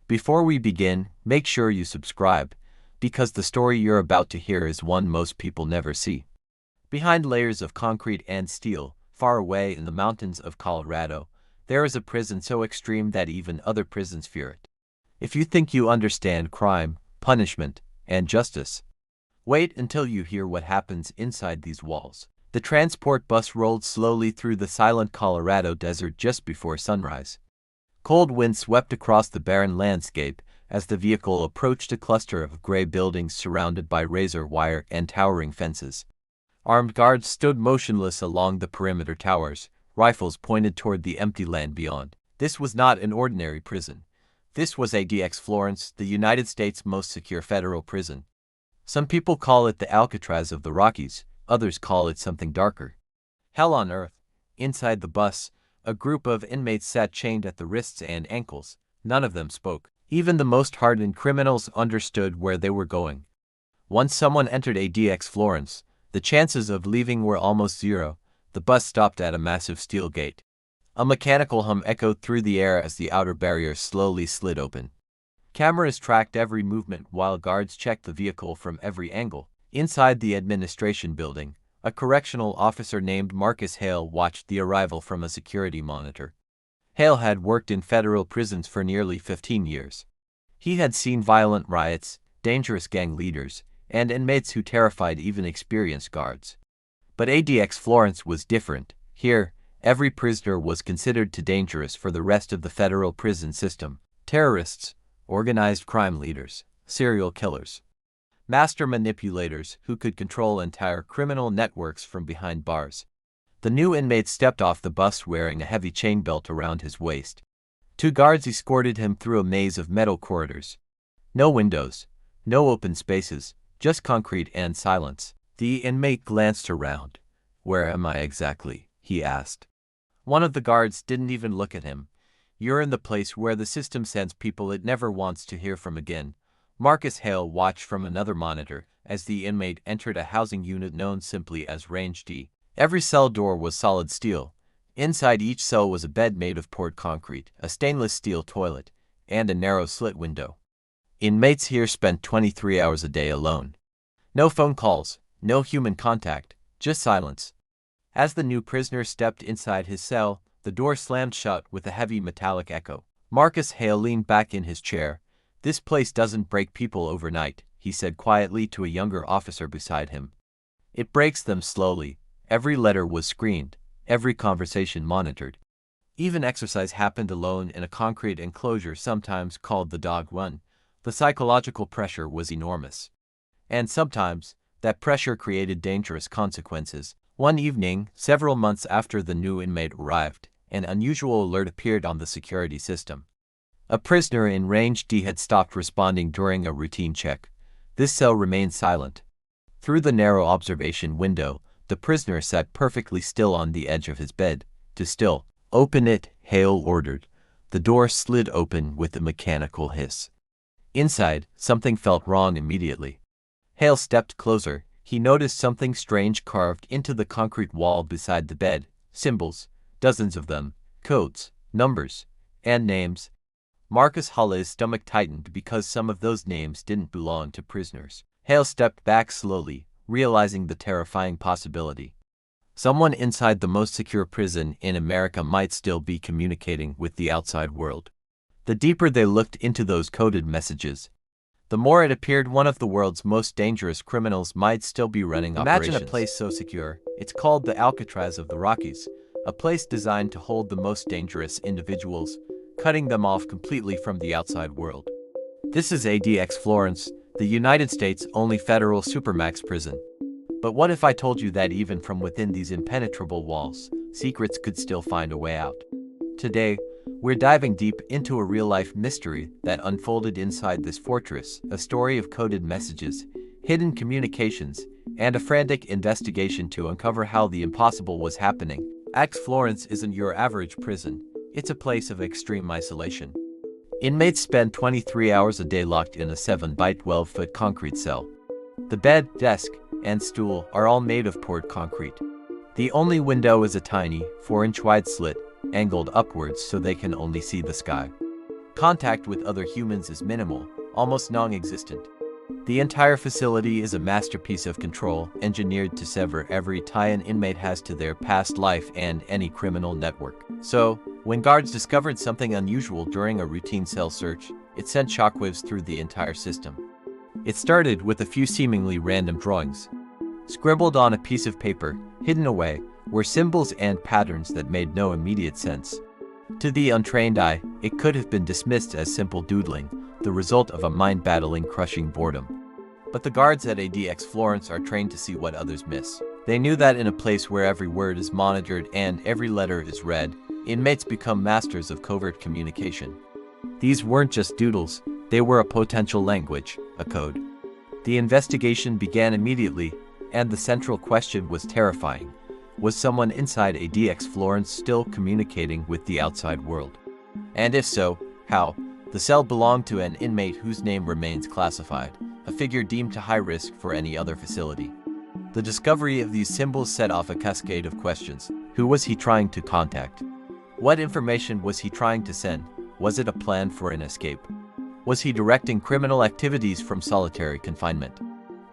Before we begin, make sure you subscribe, because the story you're about to hear is one most people never see. Behind layers of concrete and steel, far away in the mountains of Colorado, there is a prison so extreme that even other prisons fear it. If you think you understand crime, punishment, and justice, wait until you hear what happens inside these walls. The transport bus rolled slowly through the silent Colorado desert just before sunrise. Cold wind swept across the barren landscape as the vehicle approached a cluster of gray buildings surrounded by razor wire and towering fences. Armed guards stood motionless along the perimeter towers, rifles pointed toward the empty land beyond. This was not an ordinary prison. This was ADX Florence, the United States' most secure federal prison. Some people call it the Alcatraz of the Rockies, others call it something darker. Hell on earth. Inside the bus, a group of inmates sat chained at the wrists and ankles. None of them spoke. Even the most hardened criminals understood where they were going. Once someone entered ADX Florence, the chances of leaving were almost zero. The bus stopped at a massive steel gate. A mechanical hum echoed through the air as the outer barrier slowly slid open. Cameras tracked every movement while guards checked the vehicle from every angle. Inside the administration building, a correctional officer named Marcus Hale watched the arrival from a security monitor. Hale had worked in federal prisons for nearly 15 years. He had seen violent riots, dangerous gang leaders, and inmates who terrified even experienced guards. But ADX Florence was different. Here, every prisoner was considered too dangerous for the rest of the federal prison system. Terrorists, organized crime leaders, serial killers, master manipulators who could control entire criminal networks from behind bars. The new inmate stepped off the bus wearing a heavy chain belt around his waist. Two guards escorted him through a maze of metal corridors. No windows, no open spaces, just concrete and silence. The inmate glanced around. "Where am I exactly?" he asked. One of the guards didn't even look at him. "You're in the place where the system sends people it never wants to hear from again." Marcus Hale watched from another monitor as the inmate entered a housing unit known simply as Range D. Every cell door was solid steel. Inside each cell was a bed made of poured concrete, a stainless steel toilet, and a narrow slit window. Inmates here spent 23 hours a day alone. No phone calls, no human contact, just silence. As the new prisoner stepped inside his cell, the door slammed shut with a heavy metallic echo. Marcus Hale leaned back in his chair. "This place doesn't break people overnight," he said quietly to a younger officer beside him. "It breaks them slowly." Every letter was screened, every conversation monitored. Even exercise happened alone in a concrete enclosure sometimes called the dog run. The psychological pressure was enormous. And sometimes, that pressure created dangerous consequences. One evening, several months after the new inmate arrived, an unusual alert appeared on the security system. A prisoner in Range D had stopped responding during a routine check. This cell remained silent. Through the narrow observation window, the prisoner sat perfectly still on the edge of his bed. "To still." "Open it," Hale ordered. The door slid open with a mechanical hiss. Inside, something felt wrong immediately. Hale stepped closer. He noticed something strange carved into the concrete wall beside the bed. Symbols, dozens of them, codes, numbers, and names. Marcus Hale's stomach tightened because some of those names didn't belong to prisoners. Hale stepped back slowly, realizing the terrifying possibility. Someone inside the most secure prison in America might still be communicating with the outside world. The deeper they looked into those coded messages, the more it appeared one of the world's most dangerous criminals might still be running operations. Imagine a place so secure. It's called the Alcatraz of the Rockies, a place designed to hold the most dangerous individuals, cutting them off completely from the outside world. This is ADX Florence, the United States' only federal supermax prison. But what if I told you that even from within these impenetrable walls, secrets could still find a way out? Today, we're diving deep into a real-life mystery that unfolded inside this fortress, a story of coded messages, hidden communications, and a frantic investigation to uncover how the impossible was happening. ADX Florence isn't your average prison. It's a place of extreme isolation. Inmates spend 23 hours a day locked in a 7-by-12-foot concrete cell. The bed, desk, and stool are all made of poured concrete. The only window is a tiny, 4-inch wide slit, angled upwards so they can only see the sky. Contact with other humans is minimal, almost non-existent. The entire facility is a masterpiece of control, engineered to sever every tie an inmate has to their past life and any criminal network. So, when guards discovered something unusual during a routine cell search, it sent shockwaves through the entire system. It started with a few seemingly random drawings. Scribbled on a piece of paper, hidden away, were symbols and patterns that made no immediate sense. To the untrained eye, it could have been dismissed as simple doodling, the result of a mind-battling, crushing boredom. But the guards at ADX Florence are trained to see what others miss. They knew that in a place where every word is monitored and every letter is read, inmates become masters of covert communication. These weren't just doodles, they were a potential language, a code. The investigation began immediately, and the central question was terrifying. Was someone inside ADX Florence still communicating with the outside world? And if so, how? The cell belonged to an inmate whose name remains classified, a figure deemed too high risk for any other facility. The discovery of these symbols set off a cascade of questions. Who was he trying to contact? What information was he trying to send? Was it a plan for an escape? Was he directing criminal activities from solitary confinement?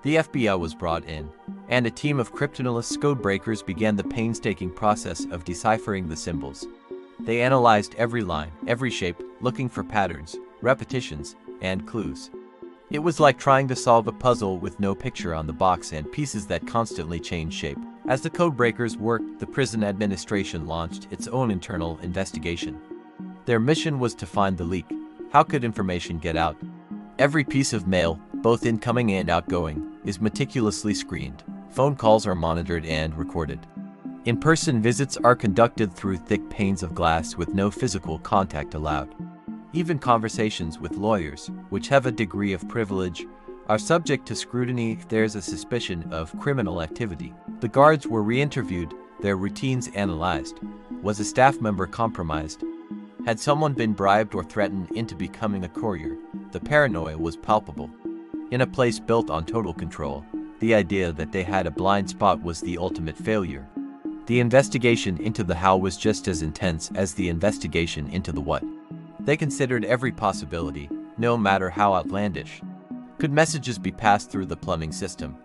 The FBI was brought in, and a team of cryptanalysts codebreakers began the painstaking process of deciphering the symbols. They analyzed every line, every shape, looking for patterns, repetitions, and clues. It was like trying to solve a puzzle with no picture on the box and pieces that constantly change shape. As the codebreakers worked, the prison administration launched its own internal investigation. Their mission was to find the leak. How could information get out? Every piece of mail, both incoming and outgoing, is meticulously screened. Phone calls are monitored and recorded. In-person visits are conducted through thick panes of glass with no physical contact allowed. Even conversations with lawyers, which have a degree of privilege, are subject to scrutiny if there's a suspicion of criminal activity. The guards were re-interviewed, their routines analyzed. Was a staff member compromised? Had someone been bribed or threatened into becoming a courier? The paranoia was palpable. In a place built on total control, the idea that they had a blind spot was the ultimate failure. The investigation into the how was just as intense as the investigation into the what. They considered every possibility, no matter how outlandish. Could messages be passed through the plumbing system?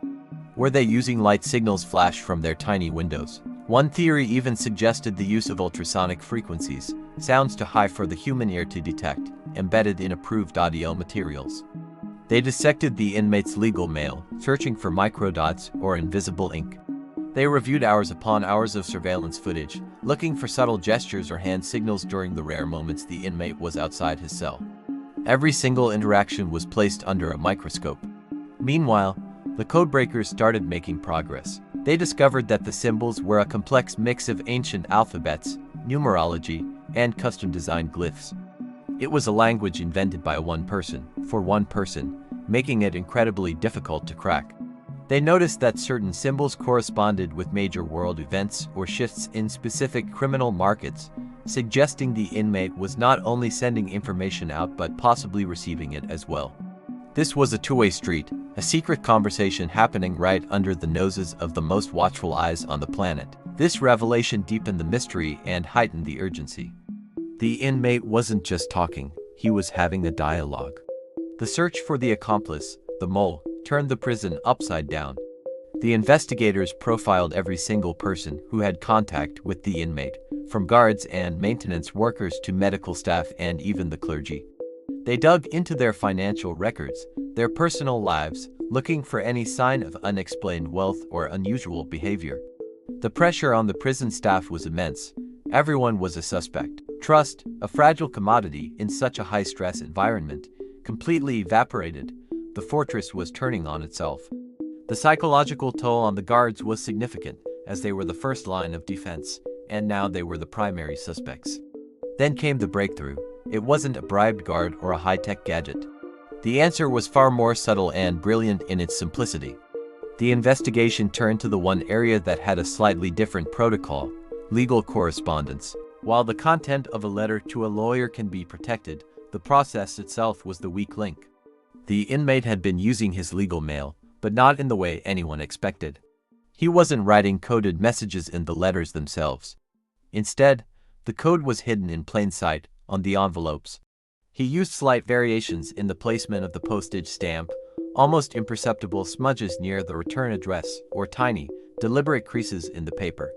Were they using light signals flashed from their tiny windows? One theory even suggested the use of ultrasonic frequencies, sounds too high for the human ear to detect, embedded in approved audio materials. They dissected the inmates' legal mail, searching for microdots or invisible ink. They reviewed hours upon hours of surveillance footage, looking for subtle gestures or hand signals during the rare moments the inmate was outside his cell. Every single interaction was placed under a microscope. Meanwhile, the codebreakers started making progress. They discovered that the symbols were a complex mix of ancient alphabets, numerology, and custom-designed glyphs. It was a language invented by one person, for one person, making it incredibly difficult to crack. They noticed that certain symbols corresponded with major world events or shifts in specific criminal markets, suggesting the inmate was not only sending information out but possibly receiving it as well. This was a two-way street, a secret conversation happening right under the noses of the most watchful eyes on the planet. This revelation deepened the mystery and heightened the urgency. The inmate wasn't just talking, he was having a dialogue. The search for the accomplice, the mole, turned the prison upside down. The investigators profiled every single person who had contact with the inmate, from guards and maintenance workers to medical staff and even the clergy. They dug into their financial records, their personal lives, looking for any sign of unexplained wealth or unusual behavior. The pressure on the prison staff was immense. Everyone was a suspect. Trust, a fragile commodity in such a high-stress environment, completely evaporated. The fortress was turning on itself. The psychological toll on the guards was significant, as they were the first line of defense, and now they were the primary suspects. Then came the breakthrough. It wasn't a bribed guard or a high-tech gadget. The answer was far more subtle and brilliant in its simplicity. The investigation turned to the one area that had a slightly different protocol: legal correspondence. While the content of a letter to a lawyer can be protected, the process itself was the weak link. The inmate had been using his legal mail, but not in the way anyone expected. He wasn't writing coded messages in the letters themselves. Instead, the code was hidden in plain sight, on the envelopes. He used slight variations in the placement of the postage stamp, almost imperceptible smudges near the return address, or tiny, deliberate creases in the paper.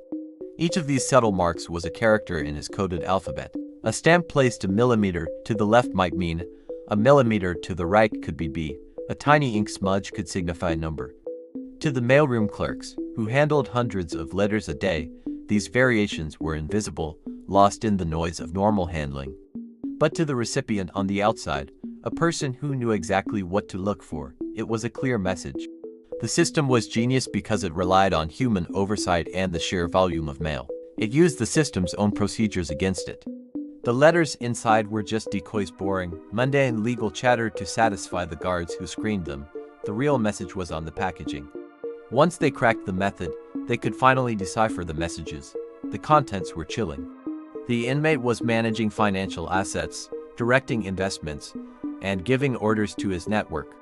Each of these subtle marks was a character in his coded alphabet. A stamp placed a millimeter to the left might mean a millimeter to the right could be B. A tiny ink smudge could signify a number. To the mailroom clerks, who handled hundreds of letters a day, these variations were invisible, lost in the noise of normal handling. But to the recipient on the outside, a person who knew exactly what to look for, it was a clear message. The system was genius because it relied on human oversight and the sheer volume of mail. It used the system's own procedures against it. The letters inside were just decoys, boring, mundane legal chatter to satisfy the guards who screened them. The real message was on the packaging. Once they cracked the method, they could finally decipher the messages. The contents were chilling. The inmate was managing financial assets, directing investments, and giving orders to his network.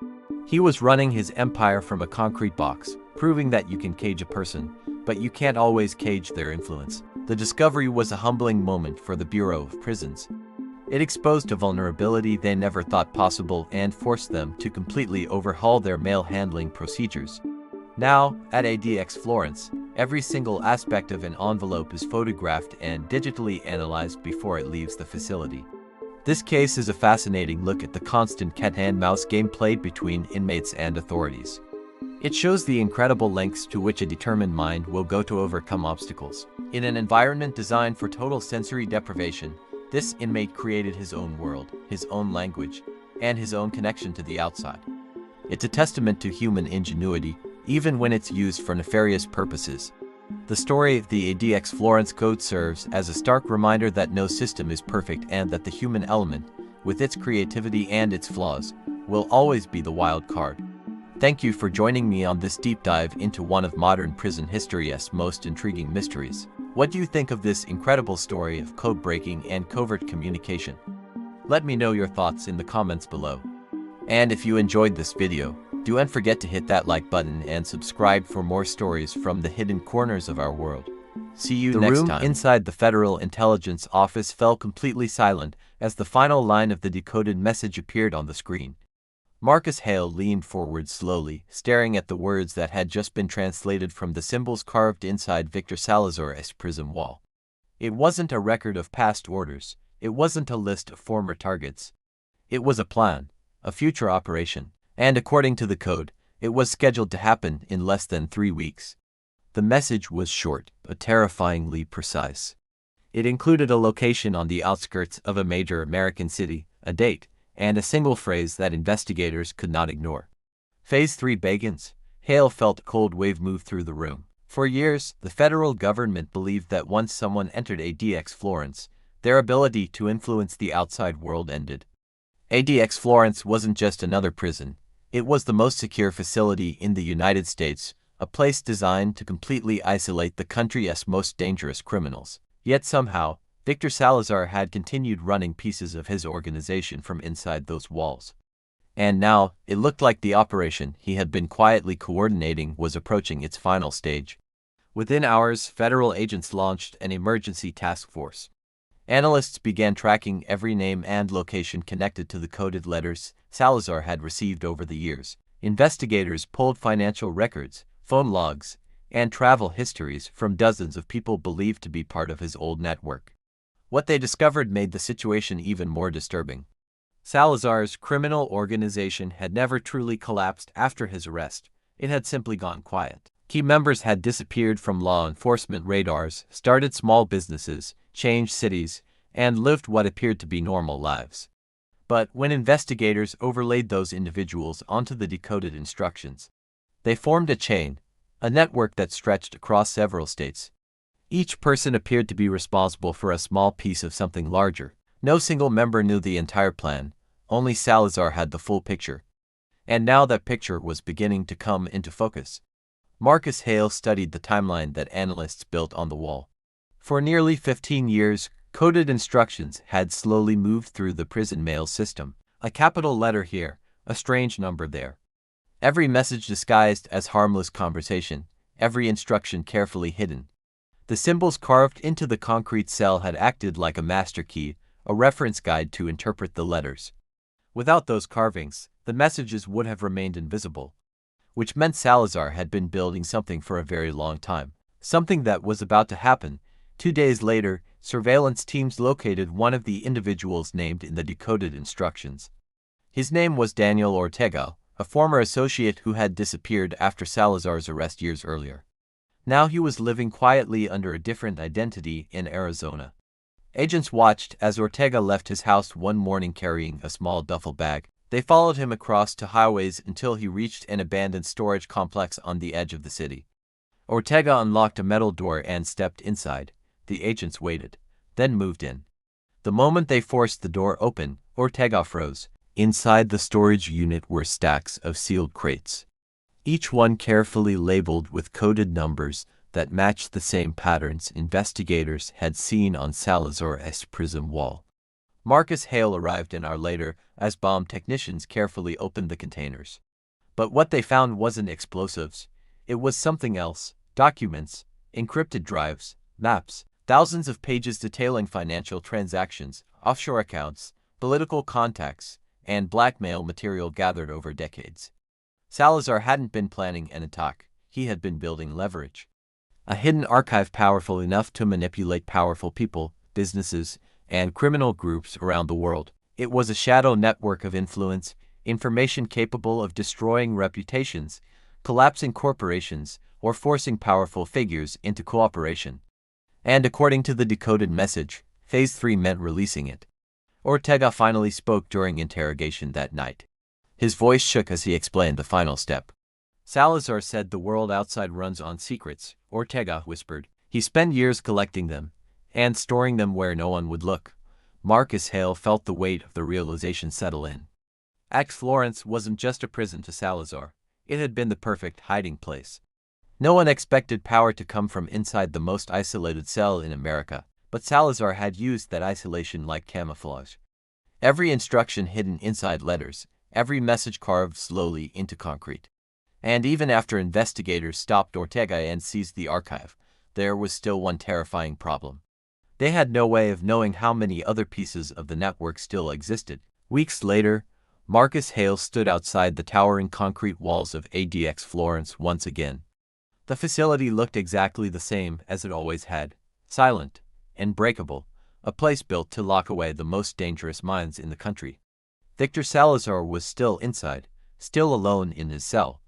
He was running his empire from a concrete box, proving that you can cage a person, but you can't always cage their influence. The discovery was a humbling moment for the Bureau of Prisons. It exposed a vulnerability they never thought possible and forced them to completely overhaul their mail handling procedures. Now, at ADX Florence, every single aspect of an envelope is photographed and digitally analyzed before it leaves the facility. This case is a fascinating look at the constant cat-and-mouse game played between inmates and authorities. It shows the incredible lengths to which a determined mind will go to overcome obstacles. In an environment designed for total sensory deprivation, this inmate created his own world, his own language, and his own connection to the outside. It's a testament to human ingenuity, even when it's used for nefarious purposes. The story of the ADX Florence Code serves as a stark reminder that no system is perfect and that the human element, with its creativity and its flaws, will always be the wild card. Thank you for joining me on this deep dive into one of modern prison history's most intriguing mysteries. What do you think of this incredible story of code breaking and covert communication? Let me know your thoughts in the comments below. And if you enjoyed this video, don't forget to hit that like button and subscribe for more stories from the hidden corners of our world. See you next time. The room inside the Federal Intelligence Office fell completely silent as the final line of the decoded message appeared on the screen. Marcus Hale leaned forward slowly, staring at the words that had just been translated from the symbols carved inside Victor Salazar's prison wall. It wasn't a record of past orders. It wasn't a list of former targets. It was a plan, a future operation. And according to the code, it was scheduled to happen in less than 3 weeks. The message was short, but terrifyingly precise. It included a location on the outskirts of a major American city, a date, and a single phrase that investigators could not ignore. Phase 3 begins. Hale felt a cold wave move through the room. For years, the federal government believed that once someone entered ADX Florence, their ability to influence the outside world ended. ADX Florence wasn't just another prison. It was the most secure facility in the United States, a place designed to completely isolate the country's most dangerous criminals. Yet somehow, Victor Salazar had continued running pieces of his organization from inside those walls. And now, it looked like the operation he had been quietly coordinating was approaching its final stage. Within hours, federal agents launched an emergency task force. Analysts began tracking every name and location connected to the coded letters Salazar had received over the years. Investigators pulled financial records, phone logs, and travel histories from dozens of people believed to be part of his old network. What they discovered made the situation even more disturbing. Salazar's criminal organization had never truly collapsed after his arrest. It had simply gone quiet. Key members had disappeared from law enforcement radars, started small businesses, changed cities, and lived what appeared to be normal lives. But when investigators overlaid those individuals onto the decoded instructions, they formed a chain, a network that stretched across several states. Each person appeared to be responsible for a small piece of something larger. No single member knew the entire plan, only Salazar had the full picture. And now that picture was beginning to come into focus. Marcus Hale studied the timeline that analysts built on the wall. For nearly 15 years, coded instructions had slowly moved through the prison mail system. A capital letter here, a strange number there. Every message disguised as harmless conversation, every instruction carefully hidden. The symbols carved into the concrete cell had acted like a master key, a reference guide to interpret the letters. Without those carvings, the messages would have remained invisible, which meant Salazar had been building something for a very long time, something that was about to happen. 2 days later, surveillance teams located one of the individuals named in the decoded instructions. His name was Daniel Ortega, a former associate who had disappeared after Salazar's arrest years earlier. Now he was living quietly under a different identity in Arizona. Agents watched as Ortega left his house one morning carrying a small duffel bag. They followed him across two highways until he reached an abandoned storage complex on the edge of the city. Ortega unlocked a metal door and stepped inside. The agents waited, then moved in. The moment they forced the door open, Ortega froze. Inside the storage unit were stacks of sealed crates, each one carefully labeled with coded numbers that matched the same patterns investigators had seen on Salazar's prison wall. Marcus Hale arrived an hour later as bomb technicians carefully opened the containers. But what they found wasn't explosives. It was something else: documents, encrypted drives, maps, thousands of pages detailing financial transactions, offshore accounts, political contacts, and blackmail material gathered over decades. Salazar hadn't been planning an attack. He had been building leverage. A hidden archive powerful enough to manipulate powerful people, businesses, and criminal groups around the world. It was a shadow network of influence, information capable of destroying reputations, collapsing corporations, or forcing powerful figures into cooperation. And according to the decoded message, Phase 3 meant releasing it. Ortega finally spoke during interrogation that night. His voice shook as he explained the final step. Salazar said the world outside runs on secrets, Ortega whispered. He spent years collecting them and storing them where no one would look. Marcus Hale felt the weight of the realization settle in. ADX Florence wasn't just a prison to Salazar. It had been the perfect hiding place. No one expected power to come from inside the most isolated cell in America, but Salazar had used that isolation like camouflage. Every instruction hidden inside letters, every message carved slowly into concrete. And even after investigators stopped Ortega and seized the archive, there was still one terrifying problem. They had no way of knowing how many other pieces of the network still existed. Weeks later, Marcus Hale stood outside the towering concrete walls of ADX Florence once again. The facility looked exactly the same as it always had: silent, unbreakable, a place built to lock away the most dangerous minds in the country. Victor Salazar was still inside, still alone in his cell,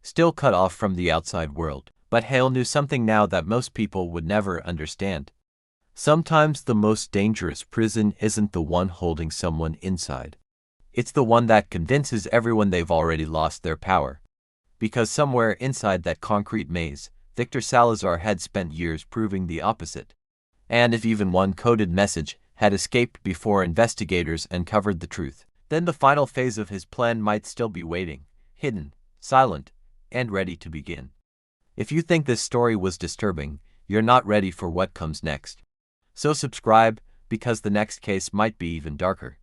still cut off from the outside world. But Hale knew something now that most people would never understand. Sometimes the most dangerous prison isn't the one holding someone inside. It's the one that convinces everyone they've already lost their power. Because somewhere inside that concrete maze, Victor Salazar had spent years proving the opposite. And if even one coded message had escaped before investigators uncovered the truth, then the final phase of his plan might still be waiting, hidden, silent, and ready to begin. If you think this story was disturbing, you're not ready for what comes next. So subscribe, because the next case might be even darker.